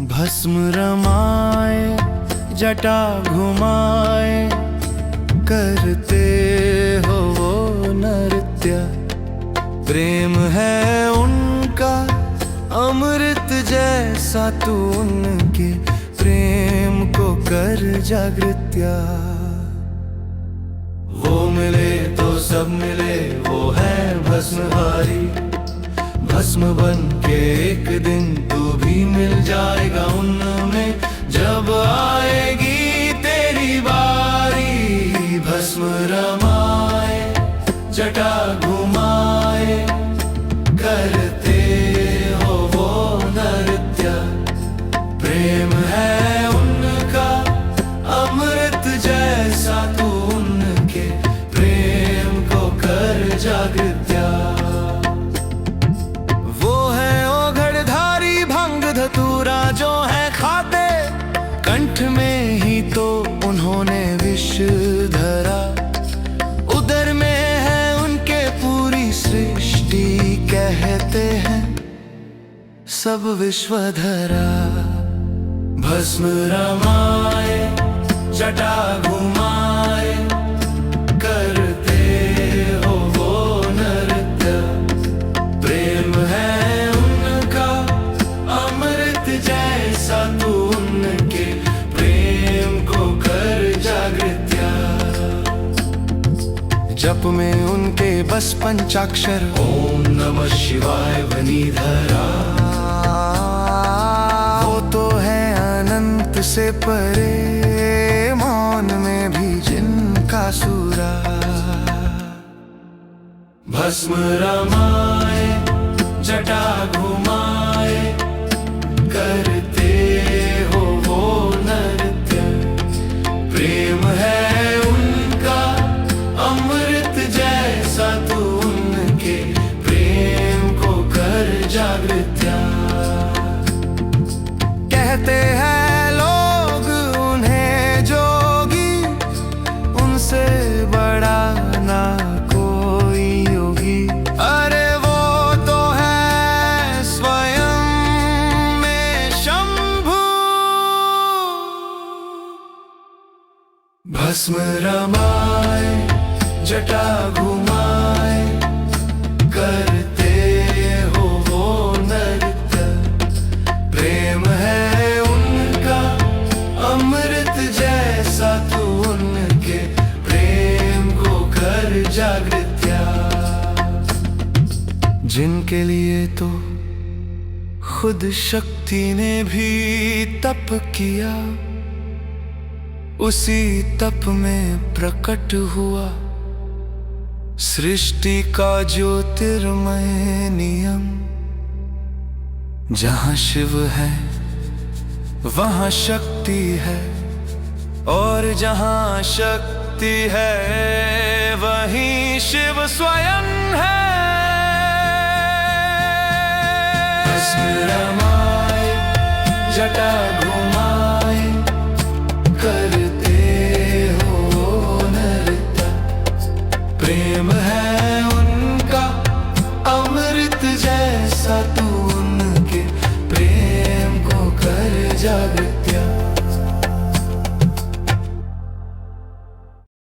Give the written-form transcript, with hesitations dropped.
भस्म रमाए जटा घुमाए करते हो वो नृत्य। प्रेम है उनका अमृत जैसा, तू उनके प्रेम को कर जागृत्या। वो मिले तो सब मिले, वो है भस्महारी। भस्म बन के एक दिन तू भी मिल जाएगा उनमें, जब आएगी तेरी बारी। भस्म रमाए जटा घुमाए करते हो वो नृत्य। प्रेम है उनका अमृत जैसा, तू उनके प्रेम को कर जागृत्या। धतूरा जो है खाते, कंठ में ही तो उन्होंने विष धरा। उदर में है उनके पूरी सृष्टि, कहते हैं सब विश्वधरा। भस्म रमाए जटा घुमाए करते हो वो नृत्य। प्रेम है जैसा, तू उनके प्रेम को कर जागृत्या। जप में उनके बस पंचाक्षर, ओम नमः शिवाय वनीधरा। वो तो है अनंत से परे, मौन में भी जिनका सुरा। भस्म रमाए जटा घुमाए करते हो वो नृत्य। प्रेम है उनका अमृत जैसा, तू उनके प्रेम को कर जागृत्या। कहते हैं लोग उन्हें जोगी, उनसे बड़ा ना कोई योगी। अरे भस्म रमाए जटा घुमाए करते हो वो नृत्य। प्रेम है उनका अमृत जैसा, तू उनके प्रेम को कर जागृत्या। जिनके लिए तो खुद शक्ति ने भी तप किया, उसी तप में प्रकट हुआ सृष्टि का ज्योतिर्मय नियम। जहाँ शिव है वहाँ शक्ति है, और जहाँ शक्ति है वहीं शिव स्वयं है। भस्म रमाए जटा घुमाए करते हो नृत्य। प्रेम है उनका अमृत जैसा, तू उनके प्रेम को कर जागृत।